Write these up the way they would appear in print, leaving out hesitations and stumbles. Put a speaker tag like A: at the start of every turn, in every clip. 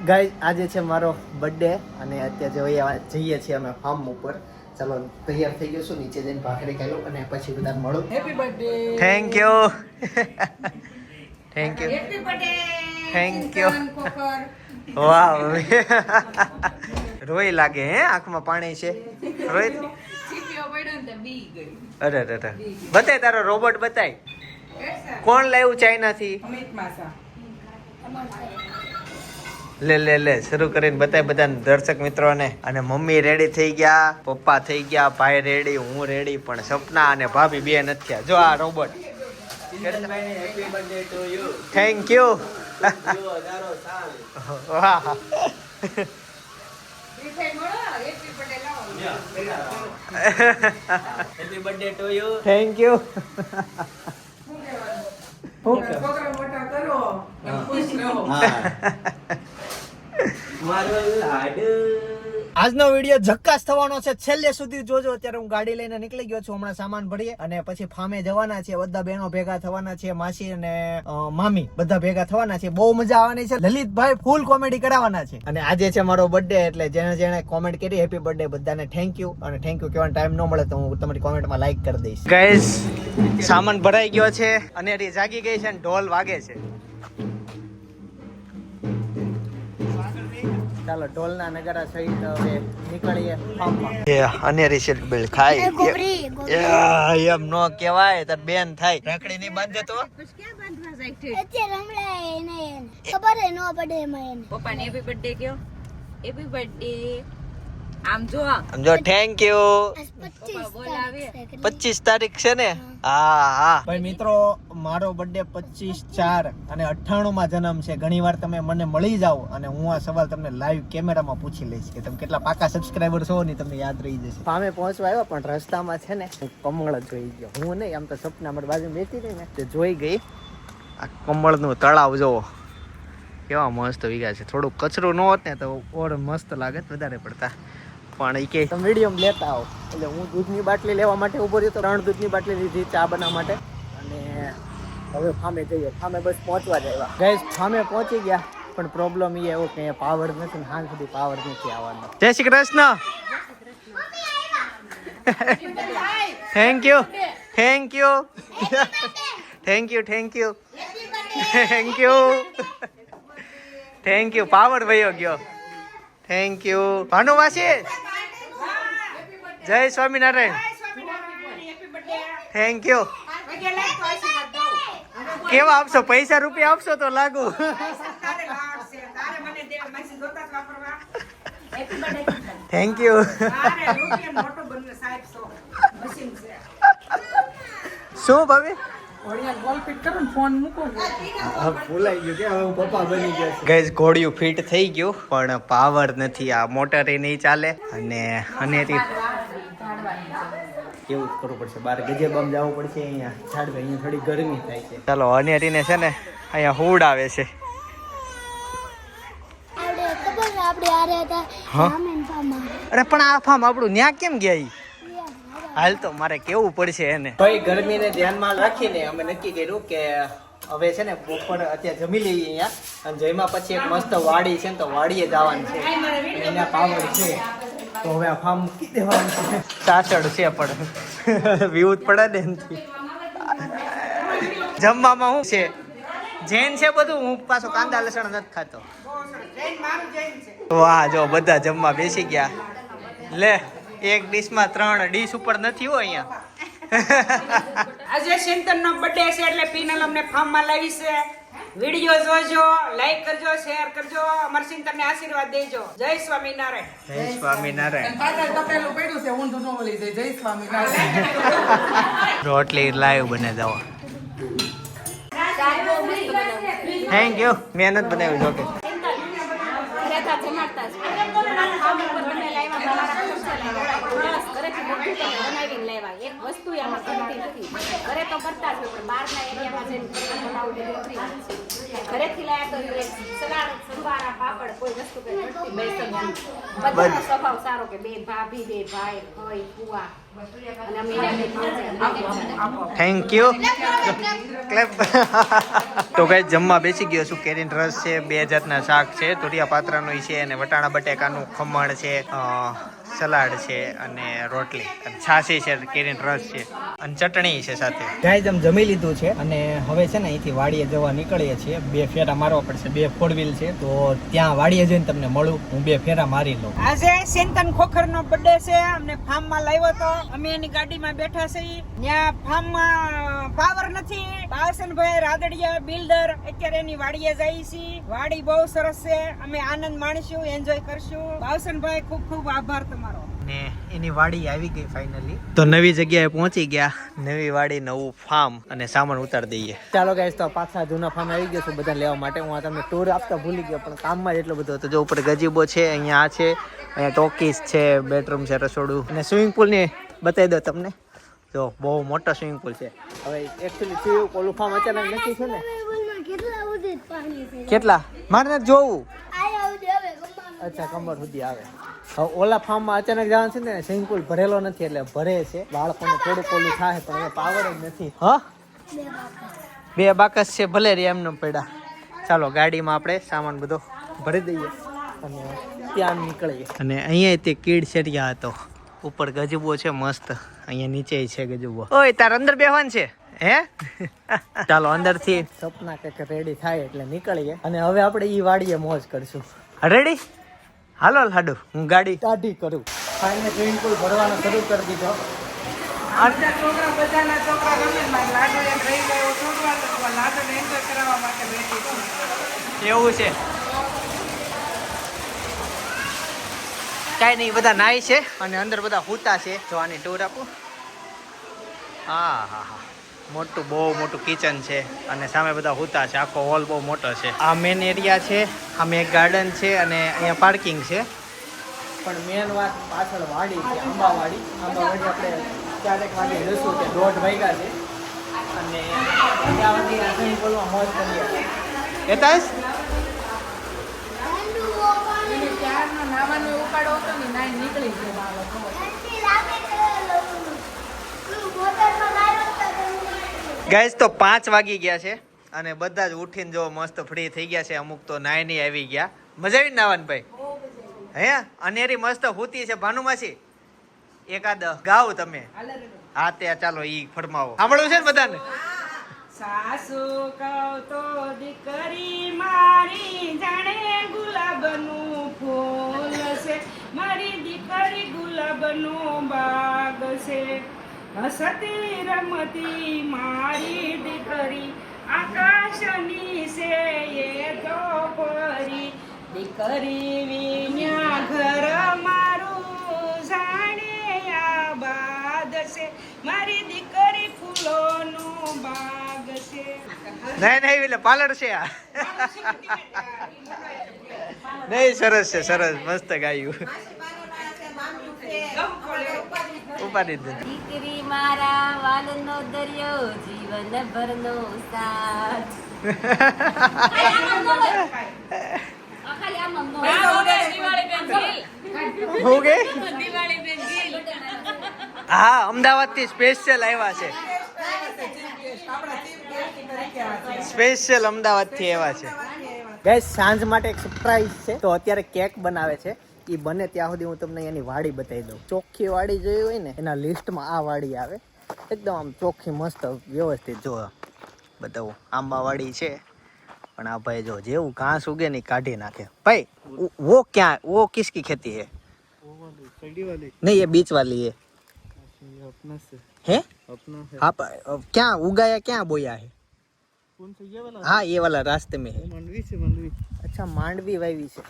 A: Guys આજે છે મારો બર્થડે અને અત્યારે જઈએ છીએ અમે ફાર્મ ઉપર. ચાલો તૈયાર થઈ ગયો છું, નીચે જઈને ભાખરી ખાઈ લઉં અને પછી બધા મળો. Happy birthday. Thank you. Thank you. Happy birthday. Thank you. Wow. રોઈ લાગે હે, આંખમાં પાણી છે. રોઈ. અરે અરે બતાય તારો રોબોટ બતાય. કોણ લાવ્યું ચાઇના થી? લે લે લે શરૂ કરીને બતાય બધા દર્શક મિત્રોને. અને મમ્મી રેડી થઈ ગયા, પપ્પા થઈ ગયા, ભાઈ રેડી, હું રેડી, પણ સપના અને ભાભી બે નથી થયા. જો આ રોબોટ. Thank you. વાહ. Happy birthday to you. Thank you. આજનો વિડીયો ઝક્કાસ થવાનો છે, છેલ્લે સુધી જોજો. અત્યારે હું ગાડી લઈને નીકળી ગયો છું, હમણાં સામાન ભરીએ અને પછી ફામે જવાના છે. બધા બહેનો ભેગા થવાના છે, માસી અને મામી બધા ભેગા થવાના છે. બહુ મજા આવવાની છે. લલિતભાઈ ફૂલ કોમેડી કરાવવાના છે. અને આજે છે મારો બર્થડે, એટલે જેને જેને કોમેન્ટ કરી હેપી બર્થડે બધાને થેન્ક યુ. અને થેન્ક યુ કહેવાનો ટાઈમ ન મળે તો હું તમારી કોમેન્ટમાં લાઈક કરી દઈશ. ગાઈસ સામાન ભરાઈ ગયો છે અને એ જાગી ગઈ છે અને ઢોલ વાગે છે. ચાલો ઢોલના નગારા સહિત હવે નીકળીએ ફાર્મમાં. અનેરી સિલ્ક બેલ ખાઈ એમ નો કહેવાય, તાર બેન થાય. રાખડી નહીં બાંધે તો
B: ખબર હે નો પડે એમાં.
C: પપ્પાને હેપી બર્થડે કયો. Happy birthday. આમ જો
A: થેન્ક યુ. 25 તારીખ છે ને? હા હા ભાઈ મિત્રો, મારો બર્થડે 25/4 અને 98 માં જન્મ છે. ઘણી વાર તમે મને મળી જાઓ અને હું આ સવાલ તમને લાઈવ કેમેરામાં પૂછી લઈશ કે તમે કેટલા પાકા સબસ્ક્રાઇબર છો ને તમને યાદ રહી જશે. ફામે પહોંચવા આવ્યો પણ રસ્તામાં છે ને હું કમળ જોઈ ગયો. હું નહીં, આમ તો સપના મારી બાજુ બેસી હતી ને તે જોઈ ગઈ. આ કમળનું તળાવ જોવો કેવા મસ્ત વીગા છે. થોડું કચરું ન હોત ને તો ઓર મસ્ત લાગે વધારે પડતા. પણ એ કે તમે મીડિયમ લેતા આવો, એટલે હું દૂધની બાટલી લેવા માટે ઉભો રહ્યો તો 3 દૂધની બાટલી લીધી ચા બનાવવા માટે. અને હવે ફામે જઈએ. ફામે બસ પહોંચવા જ આવ્યા. ગાઈસ ફામે પહોંચી ગયા પણ પ્રોબ્લેમ એ એવો કે પાવર નથી ને, હાલ સુધી પાવર નથી આવવાનો. જય Shri Krishna. Thank you. Thank you. Thank you. Thank you. Thank you. Thank you. Power વયો ગયો. Thank you. ભાનુવાસી જય સ્વામિનારાયણ. Thank you. કેવા આપશો? પૈસા રૂપિયા આપશો તો લાગુ. Thank you. શું ભાભી? ગાઈસ ઘોડિયું ફિટ થઈ ગયું પણ પાવર નથી. આ મોટર એ નહીં ચાલે અને કેવું કરવું પડશે, બહાર ગજેબામ જવું પડશે. અહીંયા ઝાડવે અહીંયા થોડી ગરમી થાય છે. ચાલો અનેરીને છે ને અહીંયા હુડ આવે છે. અરે પણ આ ફાર્મ આપણું ન્યા કેમ ગયા? હાલ તો મારે કેવું પડશે એને. ભાઈ ગરમીને ધ્યાનમાં રાખીને અમે નક્કી કર્યું કે હવે છે ને બપોર અત્યારે જમી લઈએ અહીંયા અને જમ્યા પછી એક મસ્ત વાડી છે ને તો વાડીએ જવાનું છે. એના પાવર છે તો હવે આ ફાર્મ મૂકી દેવાનું છે. સાચડ છે પણ વ્યૂ પડે ને એનાથી. જમવામાં શું છે? જૈન છે બધું. હું પાછો કાંદા લસણ નથી ખાતો. વાહ જો બધા જમવા બેસી ગયા. લે એક ડીશમાં 3 ડીશ ઉપર નથી હોય અહીંયા.
C: આજે ચિંતનનો બર્થડે છે એટલે પીનલ અમને ફાર્મમાં લાવી છે. વિડિયો જોજો, લાઈક કરજો, શેર કરજો, અમર ચિંતનને આશીર્વાદ દેજો. જય સ્વામિનારાયણ.
A: જય સ્વામિનારાયણ. રોટલી લાઈવ બને જાવ. Thank you. મહેનત બનાવી જોકે.
C: એક વસ્તુ આમાં કરતી નથી. ઘરે તો કરતા જ હોય પણ બહારના એરિયામાં જઈને ઘરેથી લાયા તો સલાડ, સંભારા, પાપડ કોઈ વસ્તુ કઈ ઘટતી બે સમજી બધાનો સ્વભાવ સારો કે બે ભાભી બે ભાઈ ભાઈ ફુવા અને અમે આપો
A: થેન્ક યુ ક્લેપ. તો ગાઈસ જમવા બેસી ગયો છું. કેરીન રસ છે, 2 જાતના શાક છે, તુરિયા પાત્રાનું છે અને વટાણા બટેકાનું ખમણ છે, સલાડ છે અને રોટલી અને છાશી છે, કેરીન રસ છે અને ચટણી છે સાથે. ગાઈસ આમ જમી લીધું છે અને હવે છે ને અહીંથી વાડીએ જવા નીકળીએ છીએ. 2 ફેરા મારવા પડશે, 2 4 વ્હીલ છે તો ત્યાં વાડીએ જઈને તમને મળું. હું 2 ફેરા મારી લઉં.
C: આજે સિંતન ખોખરનો બર્થડે છે. અમને ફાર્મમાં લાવ્યો તો અમે એની ગાડીમાં બેઠા છીએ. ત્યાં ફાર્મમાં પાવર નથી. બાવસનભાઈ રાદડિયા બિલ્ડર અત્યારે એની વાડીએ જાય છે. વાડી બહુ સરસ છે. અમે આનંદ માણીશું, એન્જોય કરશું. બાવસનભાઈ ખૂબ ખૂબ આભાર તમારો.
A: ને એની વાડી આવી ગઈ ફાઇનલી. તો નવી જગ્યાએ પહોંચી ગયા. નવી વાડી, નવું ફાર્મ અને સામાન ઉતારી દઈએ. ચાલો ગાઈસ, તો પાછા જૂના ફાર્મ આવી ગયો છું બધા લેવા માટે. હું આ તમને ટૂર આપતા ભૂલી ગયો પણ કામમાં જ એટલો બધો હતો. જો ઉપર ગજીબો છે, અહીંયા આ છે, અહીંયા ટોકીસ છે, બેડરૂમ છે, રસોડું અને સ્વિમિંગ પુલ ને બતાવી દો તમને. જો બહુ મોટો સ્વિમિંગ પુલ છે. હવે એકચ્યુઅલી સ્વિમિંગ પુલ ફાર્મ અચાનક નક્કી છે ને.
B: કેટલા સુધી પાણી છે?
A: કેટલા મારે નથી જોવું.
B: આયા સુધી હવે ગમવાનું.
A: અચ્છા, કમર સુધી આવે. હવે ઓલા ફાર્મમાં અચાનક જવાનું છે ને, સ્વિમિંગ પુલ ભરેલો નથી એટલે ભરે છે. બાળકોને થોડુંક ઓલું થાય પણ હવે પાવર જ નથી. હા, 2 બાકસ છે, ભલે રે એમને પડ્યા. ચાલો ગાડીમાં આપણે સામાન બધો ભરી દઈએ અને ત્યાં નીકળીએ. અને અહીંયા તે કીડ શેરિયા હતો. ઉપર ગજબો છે મસ્ત, અહીંયા નીચે છે ગજબો. ઓય તાર અંદર બેહવાન છે હે? ચાલો અંદરથી સપના કંઈક રેડી થાય એટલે નીકળીએ અને હવે આપણે ઈ વાડીએ મોજ કરશું. રેડી? હાલો લાડુ, હું ગાડી કાઢી કરું. ફાઈને સ્વિમિંગ પુલ ભરવાનો શરૂ કરી દીધો.
C: બધા છોકરા બધાના છોકરા રમે માં લાડુ એક રહી ગયો છોકરા તો લાડુને એન્જોય કરાવવા માટે બેઠી છે.
A: એવું છે કાંઈ નહીં, બધા નાય છે અને અંદર બધા હુતા છે. જો આની ટૂર આપું. હા હા હા, મોટું, બહુ મોટું કિચન છે અને સામે બધા હુતા છે. આખો હોલ બહુ મોટો છે. આ મેન એરિયા છે, આમે એક ગાર્ડન છે અને અહીંયા પાર્કિંગ છે. પણ મેન વાત પાછળ વાડી છે, આંબાવાડી. આંબાવાડી આપણે 4 વાગે જશું, તે 1:30 વાગ્યા છે અને ત્યાં સુધી આ સ્વિમિંગ પુલમાં મોજ કરીએ. એતાશ
C: ત્યારનો નાવાનો ઉપાડો હતો ને નાઈ નીકળી ગયો બાળકો.
A: ગાઈસ તો 5 વાગી ગયા છે અને બધા જ ઉઠીને જો મસ્ત ફ્રી થઈ ગયા છે. અમુક તો નાયની આવી ગયા. મજા આવી નાવન ભાઈ? હે અનેરી મસ્ત હોતી છે. ભાનુમાસી એકાદ ગાવ તમે. હા તે ચાલો ઈ ફરમાવો. સાંભળવું છે ને બધાને?
C: સાસુ કહું તો દીકરી મારી જાણે ગુલાબનું ફૂલ છે. મારી દીકરી ગુલાબનું બાગ છે. હસતી રમતી મારી દીકરી આકાશની છે એ તો પરી. દીકરી વિના ઘર મારું જાણે આબાદ છે. મારી દીકરી ફૂલોનું બાગ છે.
A: નહીં નહીં એટલે પાલર છે આ. નહીં, સરસ છે, સરસ, મસ્ત ગાયું. ઉપાડી દે.
D: દીકરી મારા વાલનો દરિયો જીવન ભરનો સાથ.
A: હું ગઈ? હા, અમદાવાદ થી સ્પેશિયલ આવ્યા છે. સ્પેશિયલ અમદાવાદ થી આવ્યા છે. ગાઈસ સાંજ માટે એક સરપ્રાઈઝ છે. તો અત્યારે કેક બનાવે છે. એ બને ત્યાં સુધી હું તમને એની વાડી બતાવી દઉં. ચોખ્ખી વાડી જોઈ હોય ને એના લિસ્ટમાં આ વાડી આવે. એકદમ આમ ચોખ્ખી મસ્ત વ્યવસ્થિત. જો બતાવું, આંબાવાડી છે પણ આ ભાઈ જો જેવું ઘાસ ઉગે ને કાઢી નાખે. ભાઈ वो क्या, वो किसकी खेती है? नहीं, ये बीच वाली है. अपना से है? अपना है. आप क्या उगाया, क्या बोया है? कौन सा ये वाला? हाँ, ये वाला रास्ते में है. मांडवी से. मांडवी. अच्छा, मांडवी वावी से.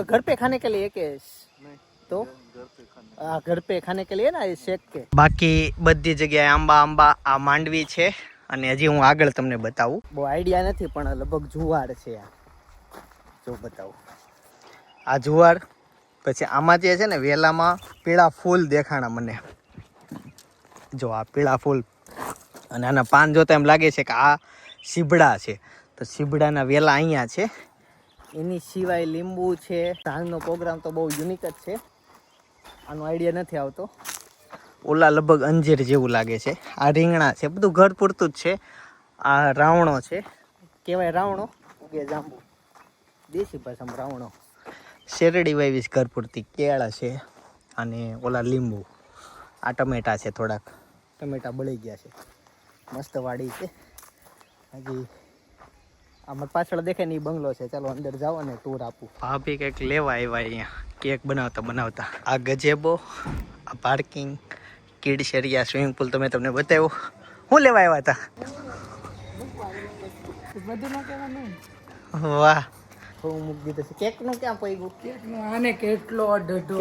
A: घर पे खाने के लिए के तो घर पे खाने के लिए ना શેક કે. બાકી બધી જગ્યાએ આંબા આંબા. આ માંડવી છે અને હજી હું આગળ તમને બતાવું. બહુ આઈડિયા નથી પણ લગભગ જુવાર છે આ. જો બતાવું, આ જુવાર. પછી આમાં જે છે ને વેલામાં પીળા ફૂલ દેખાણા મને. જો આ પીળા ફૂલ અને આના પાન જોતા એમ લાગે છે કે આ સીબડા છે. તો સીબડાના વેલા અહીંયા છે. એની સિવાય લીંબુ છે. સાંજનો પ્રોગ્રામ તો બહુ યુનિક જ છે. આનો આઈડિયા નથી આવતો. ઓલા લગભગ અંજીર જેવું લાગે છે. આ રીંગણા છે, બધું ઘર પૂરતું જ છે. આ રાવણો છે, કહેવાય રાવણો કે જાંબુ, દેશી ભાષામાં રાવણો. શેરડી વાવીશ ઘર પૂરતી, કેળા છે અને ઓલા લીંબુ. આ ટમેટા છે, થોડાક ટમેટા બળી ગયા છે. મસ્ત વાડી છે. હજી આમાં પાછળ દેખાય ને એ બંગલો છે. ચાલો અંદર જાઓ અને ટૂર આપું. ભાભી કંઈક લેવા આવ્યા અહીંયા, કેક બનાવતા. આ ગજેબો, આ parking, kids area, swimming pool તો મેં તમને બતાવ્યું. શું લેવા આવ્યા હતા? વાહ, હું મૂકી દીધું છે. કેક નું ક્યાં પડી ગયું?
E: આને કેટલો ઢઢો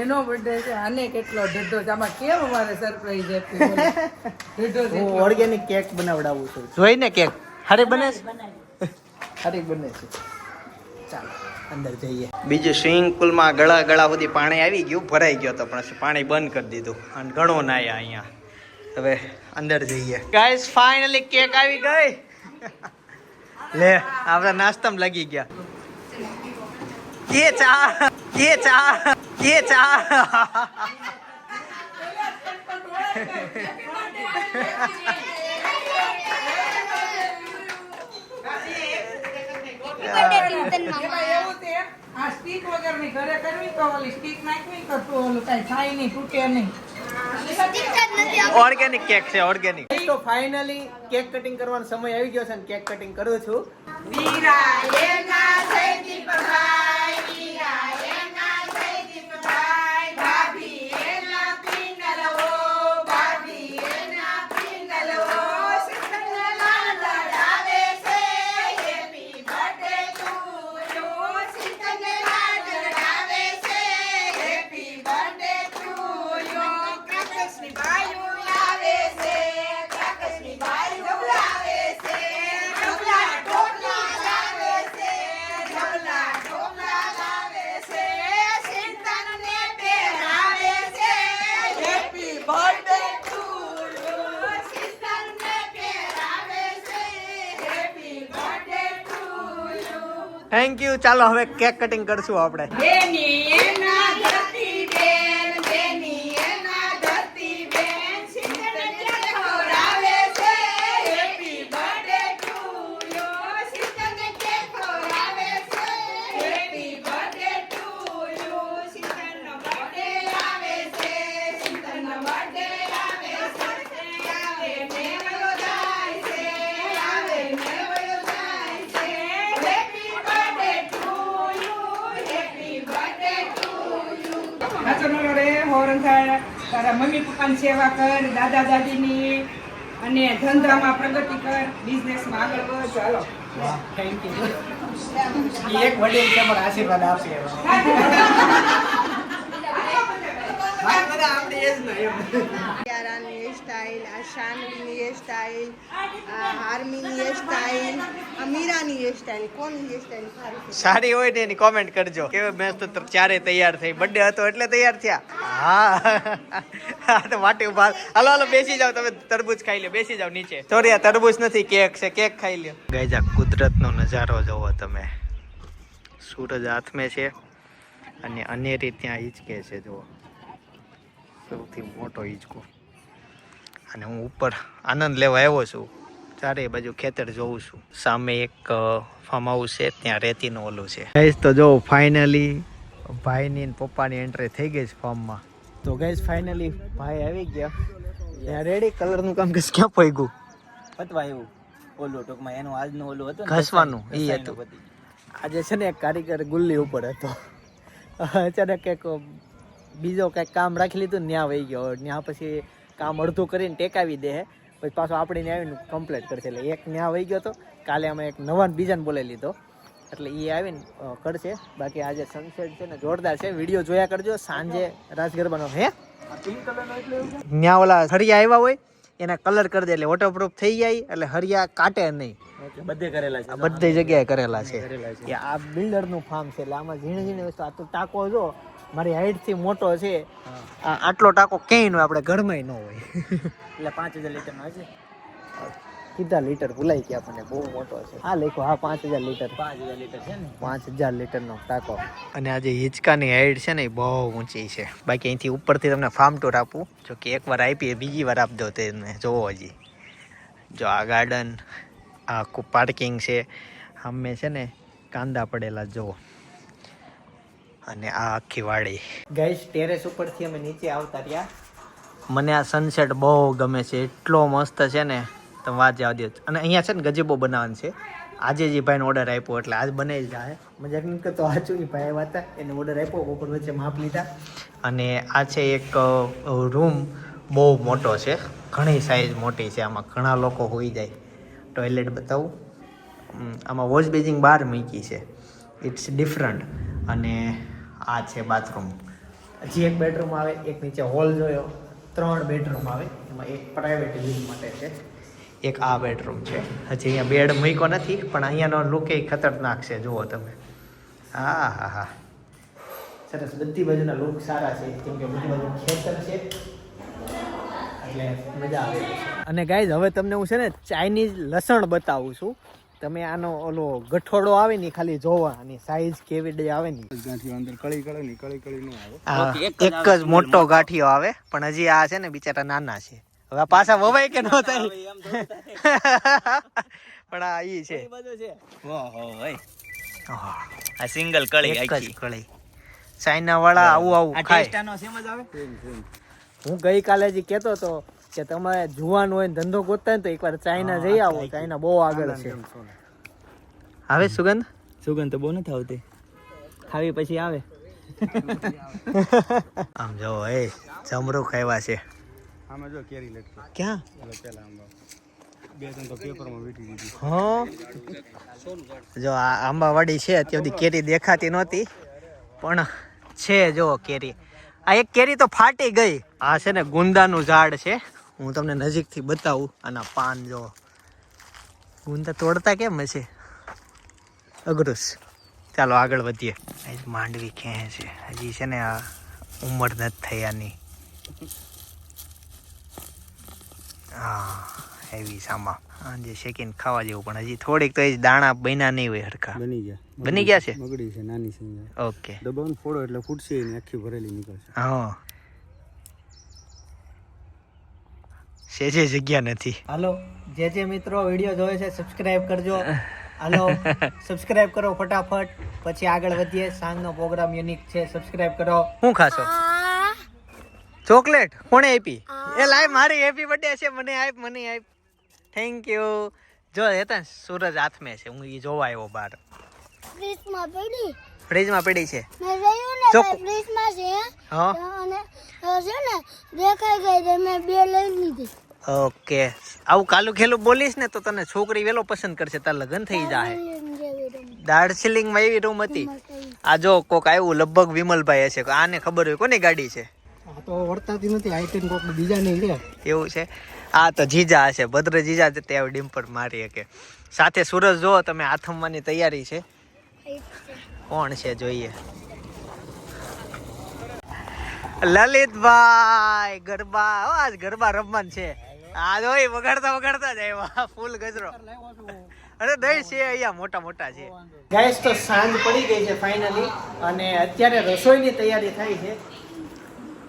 E: એનો બર્થડે છે, આને કેટલો ઢઢો છે. આમાં કેમ અમારે સરપ્રાઈઝ આપી? ઢઢો છે.
A: હું ઓર્ગેનિક કેક બનાવડાવું છું. જોઈને કેક હારી બને છે. હારી બને છે. ચાલો અંદર જઈએ. બીજું સ્વિમિંગ પુલમાં ગળા સુધી પાણી આવી ગયું, ભરાઈ ગયો તો પણ પાણી બંધ કરી દીધું અને ઘણો નાયા અહીંયા. હવે અંદર જઈએ. ગાઈસ ફાઇનલી કેક આવી ગઈ. લે આપણા નાસ્તામાં લાગી ગયા. ये चाह
E: એવું છે, આ સ્ટીક વગરની ઘરે કરવી તો ઓલી સ્ટીક નાખવી તો ઓલું કાંઈ થાય નહીં, તૂટે નહીં.
A: ઓર્ગેનિક કેક છે, ઓર્ગેનિક. તો ફાઇનલી કેક કટિંગ કરવાનો સમય આવી ગયો છે અને કેક કટિંગ કરું છું. Thank you. ચાલો હવે કેક કટિંગ કરશું આપણે.
C: તારા મમ્મી પપ્પાની સેવા કર, દાદા દાદીની, અને ધંધામાં પ્રગતિ કર, બિઝનેસમાં આગળ વધ. ચાલો
A: થેન્ક યુ. એક વડીલ છે પણ આશીર્વાદ આપશે.
E: યારાની હેરસ્ટાઈલ, આ શાનવીની હેરસ્ટાઈલ, આ હાર્મીની હેરસ્ટાઈલ, આ મીરાની હેરસ્ટાઈલ. કોની હેરસ્ટાઈલ સારી છે?
A: સારી હોય ને એની કોમેન્ટ કરજો. કેવું મેં તો ચારે તૈયાર થઈ. બર્થડે હતો એટલે તૈયાર થયા. હા તો વાટે ઉભા. હાલો બેસી જાઓ. તમે તરબૂચ ખાઈ લો. બેસી જાઓ નીચે. સોરી આ તરબૂચ નથી, કેક છે. કેક ખાઈ લ્યો. ગાઈઝ આ કુદરતનો નજારો જોવો તમે. સૂરજ હાથમે છે અને અનેરી ત્યાં હિંચકે છે. જુઓ, સૌથી મોટો હિંચકો. અને હું ઉપર આનંદ લેવા આવ્યો છું. ચારે બાજુ ખેતર જોઉં છું. સામે એક ફાર્મ હાઉસ છે, ત્યાં રેતીનું ઓલું છે. ગાઈઝ તો જો ફાઇનલી ભાઈની ને પપ્પાની એન્ટ્રી થઈ ગઈ છે ફાર્મમાં. તો ગાઈઝ ફાઇનલી ભાઈ આવી ગયા. ત્યાં રેડી કલરનું કામ ક્યાં પહોંચ્યું?
F: પતવા એવું ઓલું ટૂંકમાં એનું આજનું ઓલું હતું
A: ઘસવાનું એ હતું. આજે છે ને એક કારીગર ગુલ્લી ઉપર હતો. અચાનક એક બીજો કંઈક કામ રાખી લીધું ને ત્યાં વહી ગયો. ત્યાં પછી કામ અડધું કરીને ટેકાવી દે, પછી પાછો આપણે આવીને કમ્પ્લીટ કરશે. એટલે એક ત્યાં વહી ગયો હતો. કાલે અમે એક નવા બીજાને બોલાવી લીધો, એટલે એ આવીને કરશે. બાકી આજે સનસેટ છે ને જોરદાર છે. વિડીયો જોયા કરજો. સાંજે રાસ ગરબાનો હે ત્યાં ઓલા હરિયા આવ્યા હોય એના કલર કરી દે એટલે વોટરપ્રૂફ થઈ જાય, એટલે હરિયા કાટે નહીં.
F: બધે કરેલા છે,
A: બધી જગ્યાએ કરેલા છે. આ બિલ્ડર નું ફાર્મ છે એટલે આમાં ઝીણી ઝીણી વસ્તુ. આ તો ટાંકો જો મારી હાઈટ થી મોટો છે. આટલો ટાંકો ક્યાંય ન હોય, આપણે ઘરમાં ન હોય.
F: એટલે 5000 લીટર નો છે.
A: કીધા લીટર ભૂલાઈ ગયા મને, બહુ મોટો છે. હા લખો, હા 5000 લીટર.
F: 5000 લીટર છે ને.
A: 5000 લીટરનો ટાંકો. અને આ જે હિંચકાની હાઈટ છે ને એ બહુ ઊંચી છે. બાકી અહીંથી ઉપરથી તમને ફાર્મ ટૂર આપું, જો કે એકવાર આપીએ બીજી વાર આપી દો તેને જોવો. હજી જો આ ગાર્ડન, આ આખું પાર્કિંગ છે, સામે છે ને કાંદા પડેલા જુઓ, અને આ આખી વાડી. ગાઈસ ટેરેસ ઉપરથી અમે નીચે આવતા રહ્યા. મને આ સનસેટ બહુ ગમે છે, એટલો મસ્ત છે ને તમે વાત જવા દો. અને અહીંયા છે ને ગજેબો બનાવવાનું છે. આજે જે ભાઈને ઓર્ડર આપ્યો એટલે આજ બનાવી જાય. મજાક નહીં કરતો, સાચું એ ભાઈ આવ્યા હતા, એને ઓર્ડર આપ્યો, બપોર વચ્ચે માપ લીધા. અને આ છે એક રૂમ, બહુ મોટો છે, ઘણી સાઈઝ મોટી છે. આમાં ઘણા લોકો હોઈ જાય. ટોયલેટ બતાવું, આમાં વોશ બેસિંગ બહાર મૂકી છે, ઇટ્સ ડિફરન્ટ. અને આ છે બાથરૂમ. હજી એક બેડરૂમ આવે, એક નીચે હોલ જોયો, 3 બેડરૂમ આવે. એમાં એક પ્રાઇવેટ યુઝ માટે છે, એક આ બેડરૂમ છે. હજી અહીંયા બેડ મૂક્યો નથી, પણ અહીંયાનો લુક એ ખતરનાક છે, જુઓ તમે. હા હા હા, સરસ. બધી બાજુના લુક સારા છે, કેમ કે બધી બાજુ ખેતર છે, એટલે મજા આવે. અને ગાઈઝ હવે તમને હું છે ને ચાઇનીઝ લસણ બતાવું છું. તમે આનો ઓલો ગઠોડો આવે ને ખાલી જોવા, અને સાઈઝ કેવી આવે ને, એક જ મોટો ગાંઠિયો આવે. પણ હજી આ છે ને બિચારા નાના છે. હવે પાછા વવાય કે ન થાય, પણ આ ઈ છે.
F: આ સિંગલ કળી
A: એક જ
F: આખી
A: કળી. ચાઇના વાળા આવું આવું
F: આ
A: ખાય.
F: ટેસ્ટ આનો સેમ જ આવે.
A: હું ગઈકાલે જ કહેતો હતો કે તમારે જુવાન હોય ને ધંધો ગોતતા ને તો એકવાર ચાઇના જઈ આવો. ચાઇના બહુ આગળ છે. આવે સુગંધ?
F: સુગંધ તો બહુ નથી આવતી, ખાવી પછી આવે.
A: આમ જો એ જમરૂ ખાવા છે.
G: આમાં જો કેરી લટકી.
A: ક્યાં?
G: પેલા આંબા 2-3 તો પેપરમાં વીટી દીધી.
A: હા, જો આ આંબાવાડી છે. અત્યાર સુધી કેરી દેખાતી નહોતી, પણ છે જો કેરી. આ એક કેરી તો ફાટી ગઈ. આ છે ને ગુંદાનું ઝાડ છે, હું તમને નજીકથી બતાવું. આના પાન જો, ગુંદા તોડતા કેમ હશે, અઘરું. ચાલો આગળ વધીએ. માંડવી ક્યાં છે? હજી છે ને આ ઉંમર નથી થઈ આની. હા, એવી સામા જે શેકીને ખાવા જેવું, પણ હજી થોડીક તો એ દાણા બન્યા નહીં હોય હરખા. બની ગયા છે.
G: બગડી છે, નાની છે.
A: ઓકે,
G: દબાવને ફોડો એટલે ફૂટશે ને આખી ભરેલી નીકળશે.
A: હા, સેજે જગ્યા નથી. હાલો, જે મિત્રો વિડીયો જોવે છે સબસ્ક્રાઇબ કરજો. હાલો, સબસ્ક્રાઇબ કરો ફટાફટ, પછી આગળ વધીએ. સાંજનો પ્રોગ્રામ યુનિક છે, સબસ્ક્રાઇબ કરો. શું ખાશો? ચોકલેટ કોણે આપી? એ લાય, મારી હેપી બર્થડે છે, મને આપ, મને આપ. Thank you. જો હેતા સૂરજ હાથમે છે, હું ઈ જોવા આવ્યો બહાર.
B: ફ્રીજમાં પડી.
A: ફ્રીજમાં પડી છે.
B: મેં જોયું ને
A: જો-
B: ભાઈ ફ્રીજમાં છે.
A: હા,
B: અને છે ને દેખાઈ ગઈ તો મેં 2 લઈ લીધી.
A: ઓકે. આવું કાલું ખેલું બોલીશ ને તો તને છોકરી વેલો પસંદ કરશે, તાર લગ્ન થઈ જાય.
B: જેવી રમી.
A: દાર્જિલિંગમાં એવી રૂમ હતી. આ જો કોક આવ્યું, લગભગ વિમલભાઈ હશે, આને ખબર હોય કોની ગાડી છે.
G: તો વર્તાતી નથી, આઈટેન કોક બીજા નહીં લે.
A: એવું છે. આ તો જીજા હશે, ભદ્ર જીજા જતે આવી ડિમ્પર મારી શકે. સાથે સૂરજ જો તમે આથમવાની તૈયારી છે. કોણ છે જોઈએ. લલિતભાઈ ગરબા, આજ ગરબા રમવાનું છે. આ જોઈ વગાડતા વગાડતા જ આવ્યા, ફૂલ ગજરો. અરે દહીં છે અહીંયા મોટા મોટા છે. ગાઈસ તો સાંજ પડી ગઈ છે ફાઇનલી, અને અત્યારે રસોઈની તૈયારી થઈ છે.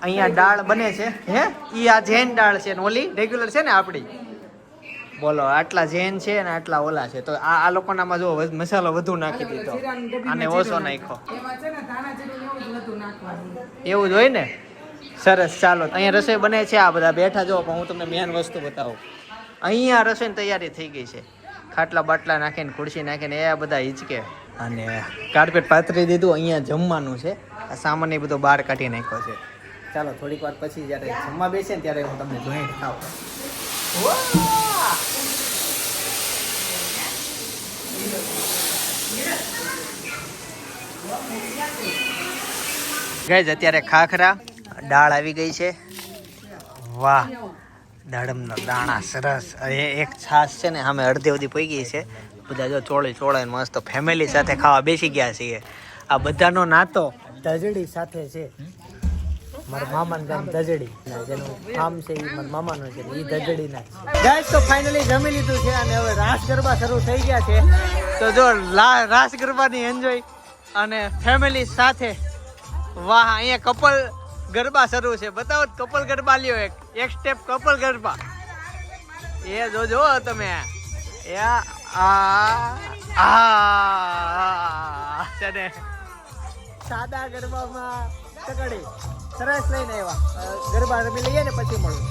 A: અહીંયા દાળ બને છે. હે, ઈ આ જૈન દાળ છે ને ઓલી રેગ્યુલર છે ને આપણી. બોલો, આટલા જૈન છે ને આટલા ઓલા છે, તો આ લોકોનામાં જો મસાલો વધુ નાખી દીધો, આને ઓછો નાખ્યો. એવું જ હોય ને. સરસ, ચાલો. અહીંયા રસોઈ બને છે, આ બધા બેઠા જો. પણ હું તમને મેન વસ્તુ બતાવું. અહીંયા રસોઈની તૈયારી થઈ ગઈ છે. ખાટલા બાટલા નાખીને, ખુરશી નાખીને એ બધા હિંચકે, અને કાર્પેટ પાથરી દીધું. અહીંયા જમવાનું છે. આ સામાન એ બધો બહાર કાઢી નાખ્યો છે. ચાલો, થોડીક વાર પછી જ્યારે જમવા બેસે ને ત્યારે હું તમને જોઈન્ટ ખાવ. ગાઈઝ અત્યારે ખાખરા દાળ આવી ગઈ છે. વાહ, દાડમના દાણા સરસ. એક છાશ છે ને સામે અડધી અડધી પડી ગઈ છે. બધા જો ચોળાઈને મસ્ત ફેમિલી સાથે ખાવા બેસી ગયા છીએ. આ બધાનો નાતો ધજડી સાથે છે. મારા મામાનું ગામ ધજડી જેનું ફાર્મ છે એ મારા મામાનું છે એ ધજડીના ગાઈસ. તો ફાઇનલી જમી લીધું છે અને હવે રાસ ગરબા શરૂ થઈ ગયા છે. તો જો રાસ ગરબાની એન્જોય અને ફેમિલી સાથે. વાહ, અહીંયા કપલ ગરબા શરૂ છે. બતાવો કપલ ગરબા લ્યો, એક સ્ટેપ કપલ ગરબા એ જોજો તમે. એ છે ને સાદા ગરબામાં તકડી સરસ લઈને આવ્યા. ગરબા રમી લઈએ ને પછી મળું.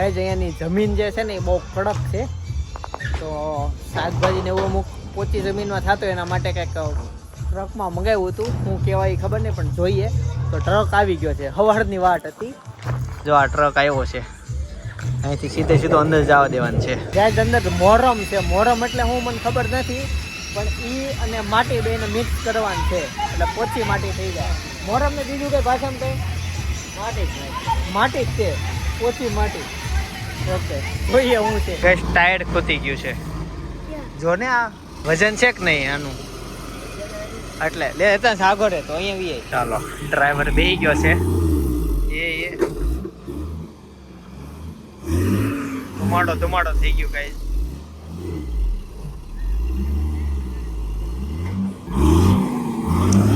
A: અહીંયાની જમીન જે છે ને એ બહુ કડક છે. તો શાકભાજી ને એવું અમુક પોચી જમીનમાં થતો એના માટે કંઈક ટ્રકમાં મંગાવ્યું હતું. હું કહેવાય ખબર નહીં પણ જોઈએ. તો ટ્રક આવી ગયો છે. સવારની વાટ હતી. જો આ ટ્રક આવ્યો છે. અહીંથી સીધો અંદર જવા દેવાનું છે. જ્યાં અંદર મોરમ છે. મોરમ એટલે હું મને ખબર નથી પણ ઈ અને માટી બેને મિક્સ કરવાનું છે એટલે પોચી માટી થઈ જાય. મોરમ ને બીજું કઈ ભાષામાં કઈ માટી જ છે. પોચી માટી. ઓકે, જોઈએ હું છે ગેસ ટાયર ખૂતી ગયું છે. જો ને આ વજન છે કે નહીં આનું એટલે લે હતા સાગો રે તો અહીંયા વી. ચાલો ડ્રાઈવર બેહી ગયો છે. એ ધુમાડો થઈ ગયું ગાઈસ.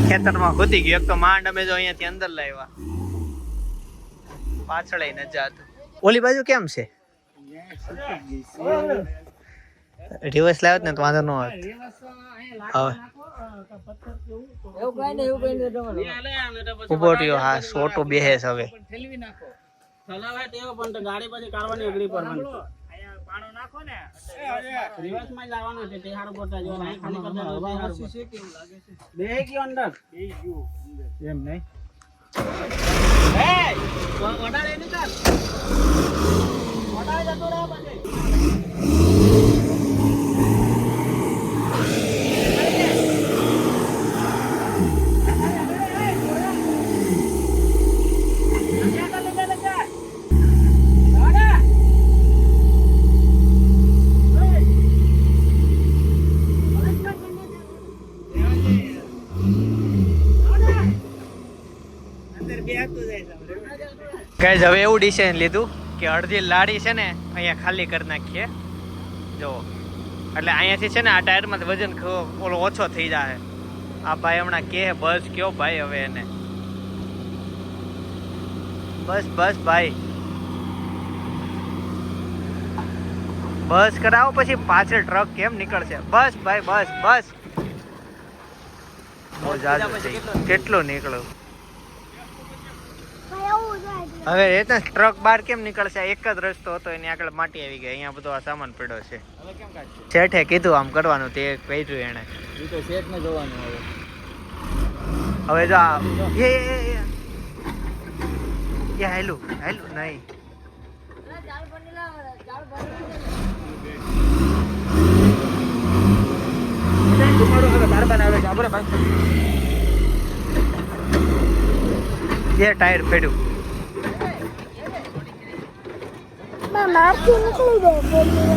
A: ખેતરમાં ખૂતી ગયું. એક તો માંડ અમે જો અહીંયાથી અંદર લાવ્યા. પાછળ ન જાતું. ઓલી બાજુ કેમ છે? રિવર્સ લાવ્યો ને તો વાંધો ન આવે. ઉભો રહ્યો. હા, સોટો બેહે છે હવે.
F: ગાડી પછી કાઢવાની અઘરી પડવાની. રિવર્સ માં જવાનું છે તે હારું પડતા જો નહીં ખાલી કરતા બે ગયો અંદર એમ નહીં.
A: ગાઈઝ હવે એવું ડિસિઝન લીધું કે અડધી લાડી છે ને અહીંયા ખાલી કરી નાખીએ. જો એટલે અહીંયાથી છે ને આ ટાયરમાં વજન ઓલો ઓછો થઈ જાય. આ ભાઈ હમણાં કે બસ કયો ભાઈ હવે એને બસ ભાઈ બસ કરાવો પછી પાછળ ટ્રક કેમ નીકળશે. બસ ભાઈ બસ કેટલું નીકળ્યું હવે. એ તો ટ્રક બહાર કેમ નીકળશે? એક જ રસ્તો હતો એની આગળ માટી આવી ગઈ. અહીંયા બધો આ સામાન પડ્યો છે. શેઠે કીધું આમ કરવાનું તે કહ્યું એને. એ તો શેઠ ને જોવાનું હવે જો એ હેલું નહીં. એ ટાયર પડ્યું.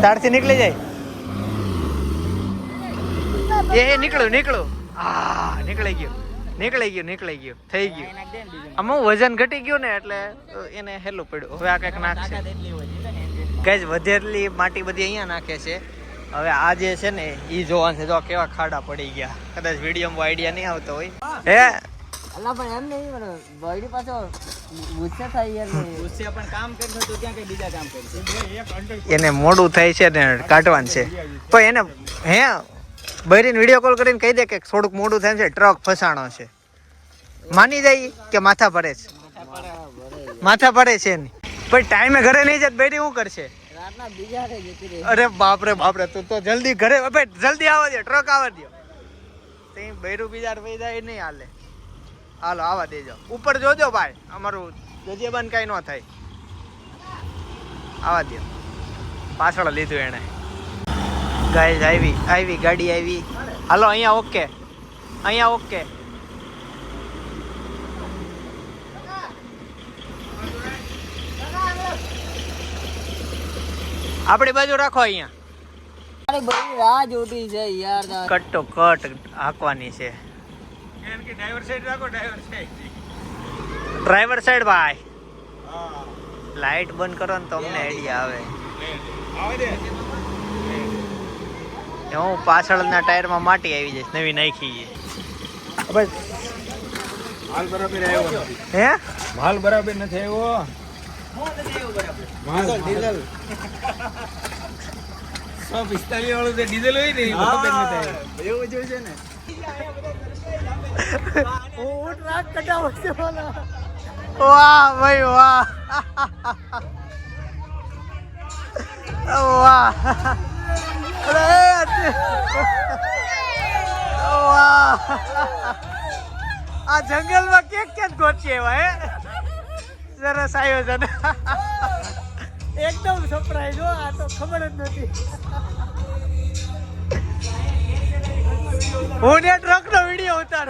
A: તારથી નીકળી જાય. એ નીકળ્યું. હા, નીકળી ગયું થઈ ગયું. આમાં વજન ઘટી ગયું ને એટલે એને હેલું પડ્યું. હવે આ કઈક નાખશે. કઈ વધેલી માટી બધી અહીંયા નાખે છે. હવે આ જે છે ને ઈ જોવાનું છે. જો કેવા ખાડા પડી ગયા. કદાચ વિડીયોમાં આઈડિયા નહીં આવતો હોય.
F: અલા પણ એમ નહીં પણ બૈરી પાછો ગુસ્સે થાય યાર
G: ગુસ્સે પણ કામ કરશે તો ક્યાં કઈ બીજા કામ કરશે.
A: એને મોડું થાય છે ને કાઢવાનું છે પણ એને હે બૈરીને વિડીયો કોલ કરીને કહી દે કે થોડુંક મોડું થાય છે, ટ્રક ફસાણો છે. માની જાય કે માથા પડે છે, માથા પડે છે એની. પણ ટાઈમે ઘરે નહીં જાય બૈરી શું કરશે?
F: રાતના બીજા રે જતી રહી.
A: અરે બાપરે બાપરે, તું તો જલ્દી ઘરે જલ્દી આવવા દે, ટ્રક આવવા દો. તઈ બૈરું બીજા પૈ જાય નહીં હાલે. હાલો આવા દેજો. ઉપર જોજો ભાઈ, અમારું ગજેબન કઈ ન થાય. આવા દો. પાછળ લીધું એને. ગાઈઝ આવી ગાડી આવી. હાલો અહીંયા ઓકે, અહીંયા ઓકે. આપણી બાજુ રાખો અહીંયા.
F: અરે બૈરી રાહ જોતી છે યાર.
A: કટ તો કટ હાંકવાની છે. ડ્રાઈવર સાઈડ ભાઈ. લાઈટ બંધ કરો ને તો અમને આઈડિયા આવે. હું પાછળના ટાયરમાં માટી આવી જઈશ, નવી નાખી.
G: માલ બરાબર આવ્યો
A: હે
G: માલ બરાબર નથી આવ્યો. માલ ડીઝલ 145 વાળું જે ડીઝલ હોય ને એ બરાબર નથી આવ્યું. એવું જોયું છે ને.
A: વાહ ભાઈ વાહ, વાહ. વાહ, આ જંગલમાં ક્યાંક ગોચી એવા હે. સરસ આયોજન. એકદમ સરપ્રાઈઝ હો, આ તો ખબર જ નથી. હું ને ટ્રક નો વિડીયો ઉતાર.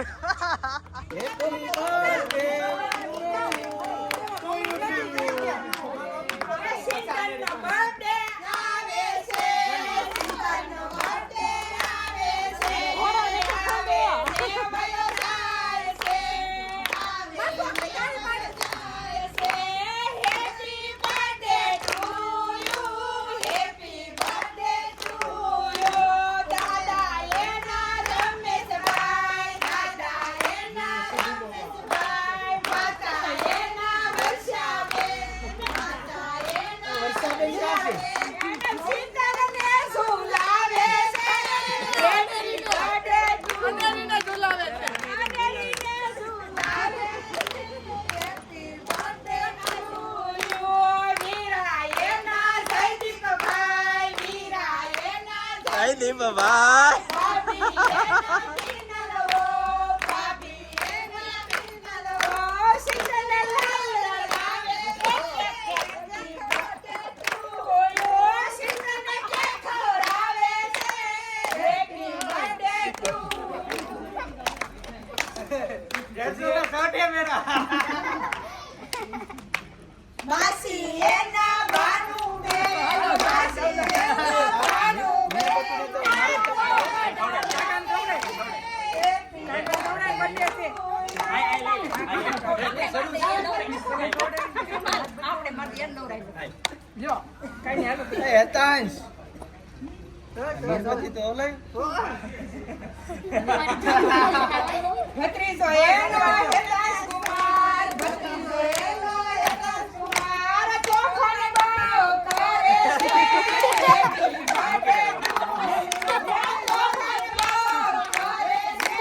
C: ભત્રીજો એનો હેતાશ કુમાર, ભત્રીજો એનો હેતાશ કુમાર, ચોખણ બહુ કરે છે. હેપી બર્થડે ટુ યુ, ચોખણ બહુ કરે છે.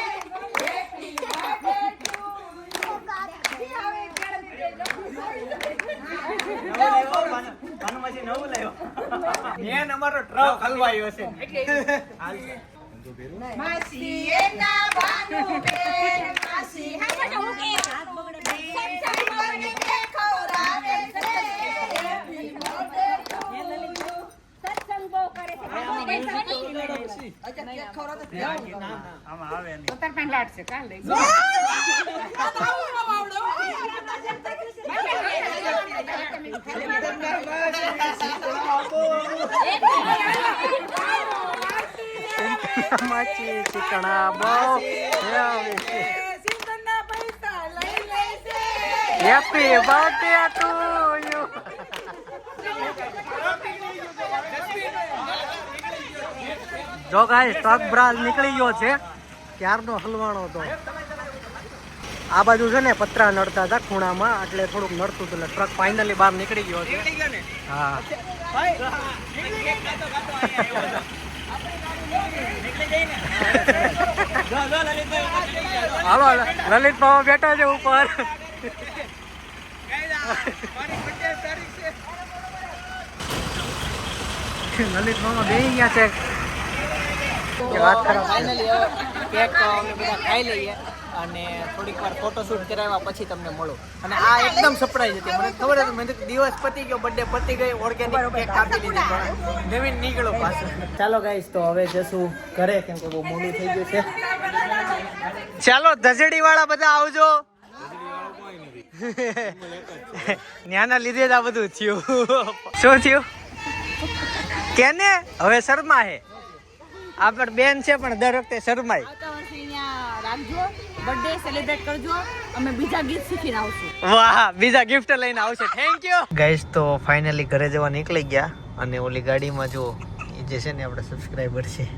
C: Happy birthday to you.
A: અમારો ટ્રક હલવાયો છે.
C: માસી એના ભાનુબેન, માસી સત્સંગને કે ખવડાવે છે. Happy birthday to you. સત્સંગ બહુ કરે છે.
A: આમાં આવે નહીં.
C: ઉત્તર પણ લાડશે કાલ લઈ
A: માચી ચીકણા બહુ હેપી બર્થડે ટુ યુ. જો ગાઈસ ટ્રક બ્રાલ નીકળી ગયો છે, ક્યારનો હલવાણો હતો. આ બાજુ છે ને પતરા નડતા હતા ખૂણામાં, એટલે થોડુંક નડતું હતું, એટલે ટ્રક ફાઇનલી બહાર નીકળી ગયો છે. હા હાલો લલિત મામા બેઠા છે ઉપર. લલિત મામા બેસી ગયા છે. વાત કરો ફાઇનલી હવે કેક અમે બધા ખાઈ લઈએ અને થોડીક વાર ફોટોશૂટ કરાવ્યા પછી તમને મળું. અને આ એકદમ સરપ્રાઈઝ હતી, મને ખબર હતી, મને દિવસ પતી ગયો, બર્થડે પતી ગઈ, ઓર્ગેનિક કેક કાપી લીધી, પણ નવીન નીકળો પાછો. ચાલો ગાઈસ, તો હવે જશું ઘરે, કેમ કે બહુ મોડું થઈ ગયું છે. ચાલો ધજડી વાળા બધા આવજો. ન્યાના લીધે જ આ બધું થયું. શું થયું કેને હવે શર્મા હે આપણ બેન છે, પણ દર વખતે શર્માય.
D: રાખજો, બર્થડે સેલિબ્રેટ કરજો, અમે બીજા ગીત શીખીને આવશું.
A: વાહ, બીજા ગિફ્ટ લઈને આવશે. Thank you guys. તો ફાઇનલી ઘરે જવા નીકળી ગયા અને ઓલી ગાડીમાં જો એ જે છે ને આપણે સબસ્ક્રાઇબર છે,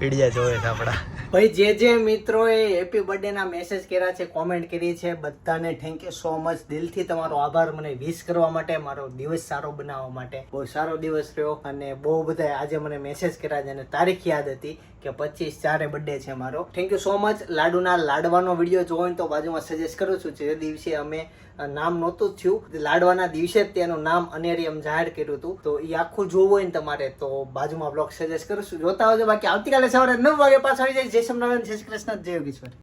A: વિડિયા જોવે છે આપણા ભાઈ. જે મિત્રોએ હેપી બર્થડે ના મેસેજ કર્યા છે, કોમેન્ટ કરી છે, બધાને થેન્ક યુ સો મચ. દિલથી તમારો આભાર મને વિશ કરવા માટે, મારો દિવસ સારો બનાવવા માટે. બહુ સારો દિવસ રહ્યો અને બહુ બધા આજે મને મેસેજ કર્યા છે અને તારીખ યાદ હતી કે 25/4 બર્થડે છે મારો. Thank you so much. લાડુના લાડવાનો વિડીયો જોવો ને તો બાજુમાં સજેસ્ટ કરું છું. જે દિવસે અમે નામ નહોતું થયું, લાડવાના દિવસે જ તેનું નામ અનેરિયમ જાહેર કર્યું હતું, તો એ આખું જોવું હોય ને તમારે તો બાજુમાં બ્લોગ સજેસ્ટ કરું છું, જોતા આવજો. બાકી આવતીકાલે સવારે 9 વાગે પાછા આવી જાય. જય સોમનાથ, જય શ્રી કૃષ્ણ, જય યોગેશ્વર.